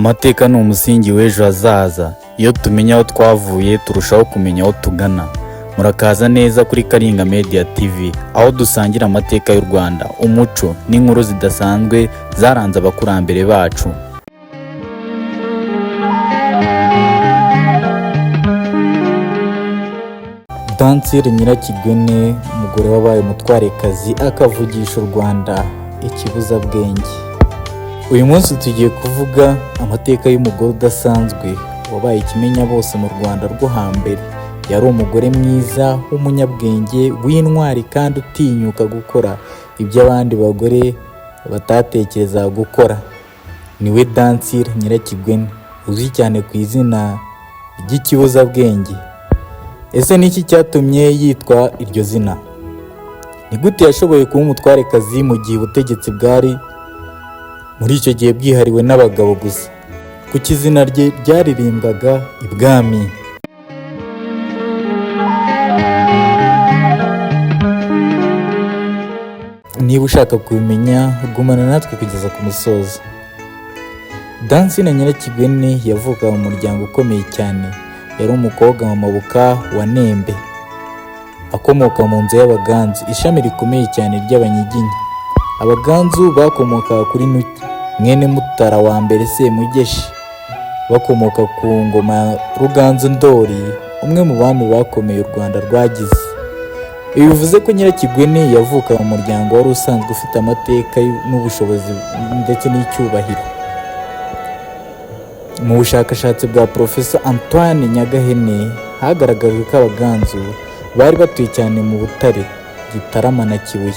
Amateka ni umusingi w'ejo hazaza. Iyo tumenya aho twavuye turushaho kumenya aho tugana. Murakaza neza kuri Karinga Media TV, aho dusangira amateka y'u Rwanda, umuco n'inkuru zidasanzwe zaranze abakurambere bacu. Dansire Nyirakigwene, umugore wabaye umutwarekazi akavugisha u Rwanda ikibuzabwenge. Uyu munsi tugiye kuvuga amateka y'umugore udasanzwe wabaye ikimenya bose mu Rwanda rwo hambere. Yari umugore mwiza w'umunyabwenge w'intwari kandi utinyuka gukora ibyo abandi bagore batatekereza gukora. Niwe Dansire Nyirakigwene, uzwi cyane ku izina ry'ikibuzabwenge. Ese niki cyatumye yitwa iryo zina? Ni gute yashoboye kuba umutwarekazi mu gihe ubutegetsi bwari muri icyo gihe bwihariwe n'abagabo gusa? Kuki izina rye ryaririmbwaga ibwami? Niba ushaka kubimenya, gumana natwe kugeza ku musozo. Dansire Nyirakigwene yavukaga mu muryango ukomeye cyane. Yari umukobwa mu Mabuka wa Nembe, akomoka mu nzu y'Abaganzu, ishami rikomeye cyane ry'Abanyiginya. Abaganzu bakomokaga kuri Nuki, mwene Mutara wa mbere Semugeshi, bakomoka ku ngoma ya Ruganzu Ndoli, umwe mu bami bakomeye u Rwanda rwagize. Ibi bivuze ko Nyirakigwene yavukaga mu muryango wari usanzwe ufite amateka n'ubushobozi ndetse n'icyubahiro. Mu bushakashatsi bwa Professor Antoine Nyagahene hagaragajwe ko Abaganzu bari batuye cyane mu Butare, Gitarama na Kibuye.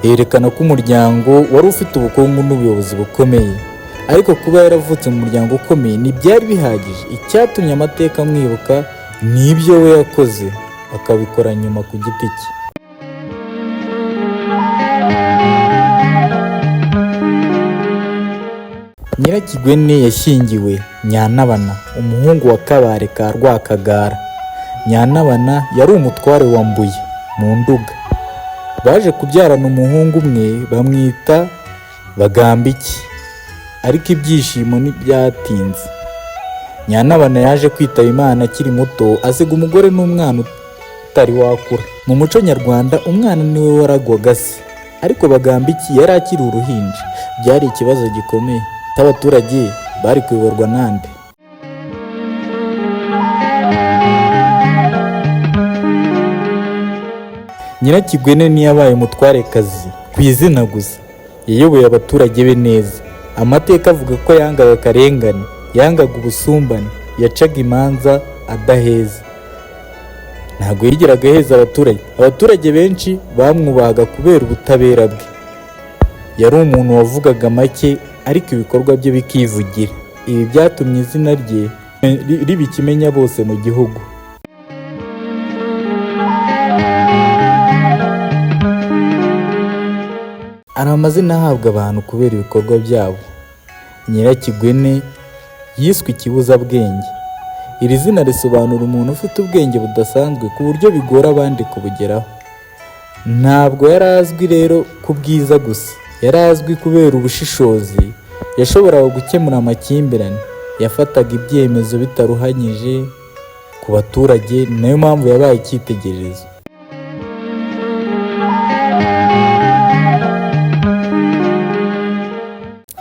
Yerekana ko umuryango wari ufite ubukungu n'ubuyobozi bukomeye, ariko kuba yaravutse mu muryango ukomeye ntibyari bihagije. Icyatumye amateka amwibuka ni ibyo we yakoze, akabikora nyuma ku giti cye. Nyirakigwene yashyingiwe Nyantabana, umuhungu wa Kabare ka Rwakagara. Nyantabana yari umutware wa Mbuye mu Nduga. Baje kubyarana umuhungu umwe bamwita Bagambiki, ariko ibyishimo ntibyatinze. Nyantabana yaje kwitaba Imana akiri muto, asiga umugore n'umwana utari wakura. Mu muco nyarwanda umwana niwe waragwaga se, ariko Bagambiki yari akiri uruhinja. Byari ikibazo gikomeye. Abaturage bari kuyoborwa nande? Nyirakigwene ntiyabaye umutwarekazi ku izina gusa, yayoboye abaturage be neza. Amateka avuga ko yangaga akarengane, yangaga ubusumbane, yacaga imanza adaheza. Ntabwo yigeraga aheza abaturage. Abaturage benshi bamwubahaga kubera ubutabera bwe. Yari umuntu wavugaga make, ariko ibikorwa bye bikivugira. Ibi byatumye izina rye riba ikimenya bose mu gihugu. Hari amazina ahabwa abantu kubera ibikorwa byabo. Nyirakigwene yiswe ikibuzabwenge. Iri zina risobanura umuntu ufite ubwenge budasanzwe ku buryo bigora abandi kubugeraho. Ntabwo yari azwi rero ku bwiza gusa, yari azwi kubera ubushishozi. Yashoboraga gukemura amakimbirane, yafataga ibyemezo bitaruhanyije ku baturage, nayo mpamvu yabaye icyitegererezo.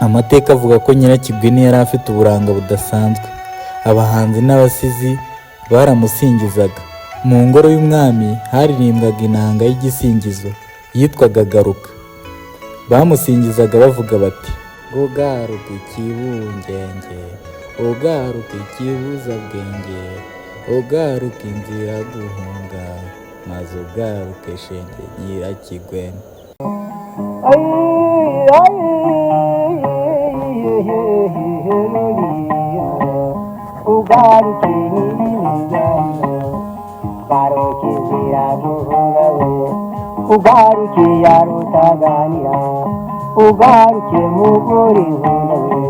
Amateka avuga ko Nyirakigwene yari afite uburanga budasanzwe. Abahanzi n'abasizi baramusingizaga. Mu ngoro y'umwami haririmbwaga inanga y'igisingizo yitwaga Garuka. Bamusingizaga bavuga bati: "Ugaruka ikibungenge, ugaruka ikibuzabwenge, ugaruka inzira guhunga, maze ugaruke shenge Nyirakigwene." Ugaruke inzira guhunga, ugaruke yarutaganira, ugaruke mugore nkunda we,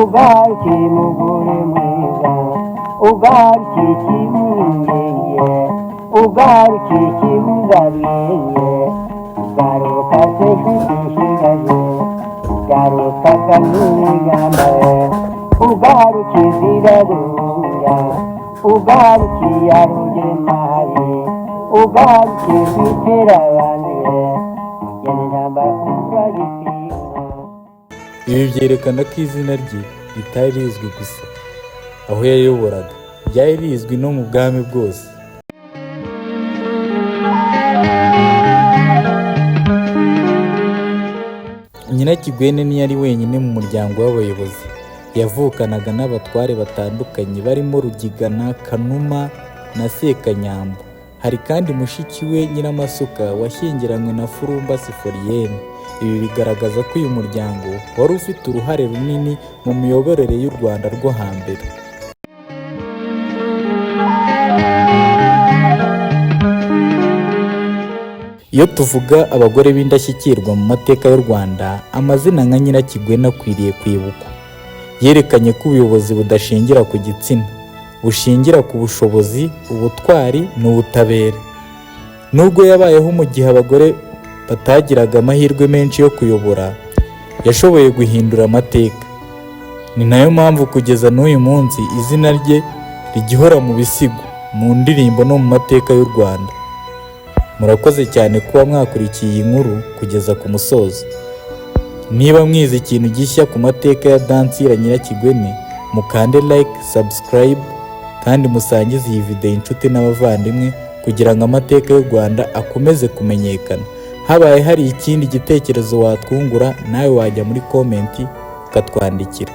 ugaruke mugore mwiza, ugaruke kibungenge, ugaruke kibuzabwenge, ugaruka se nshuti nshigaje, yarutaga n'iyambaye ugarukizirarura ugarukiye arugentaye ugarukiye iterabaniye ugena intambara uragitinya. Ibi byerekana ko izina rye ritari rizwi gusa aho yayoboraga, ryari rizwi no mu bwami bwose. Nyirakigwene ntiyari wenyine mu muryango w'abayobozi. Yavukanaga n'abatware batandukanye barimo Rugigana, Kanuma na Sekanyambo. Hari kandi mushiki we Nyiramasuka washyingiranywe na Furumba Siforiyene. Ibi bigaragaza ko uyu muryango wari ufite uruhare runini mu miyoborere y'u Rwanda rwo hambere. Iyo tuvuga abagore b'indashyikirwa mu mateka y'u Rwanda, amazina nka Nyirakigwene akwiriye kwibukwa. Yerekanye ko ubuyobozi budashingira ku gitsina, bushingira ku bushobozi, ubutwari n'ubutabera. Nubwo yabayeho mu gihe abagore batagiraga amahirwe menshi yo kuyobora, yashoboye guhindura amateka. Ni nayo mpamvu kugeza n'uyu munsi izina rye rigihora mu bisigo, mu ndirimbo no mu mateka y'u Rwanda. Murakoze cyane kuba mwakurikiye iyi nkuru kugeza ku musozo. Niba mwize ikintu gishya ku mateka ya Dansira Nyirakigwene, mukande like, subscribe kandi musangize iyi video inshuti n'abavandimwe kugira ngo amateka y'u Rwanda akomeze kumenyekana. Habaye hari ikindi gitekerezo watwungura, nawe wajya muri komenti ukatwandikira.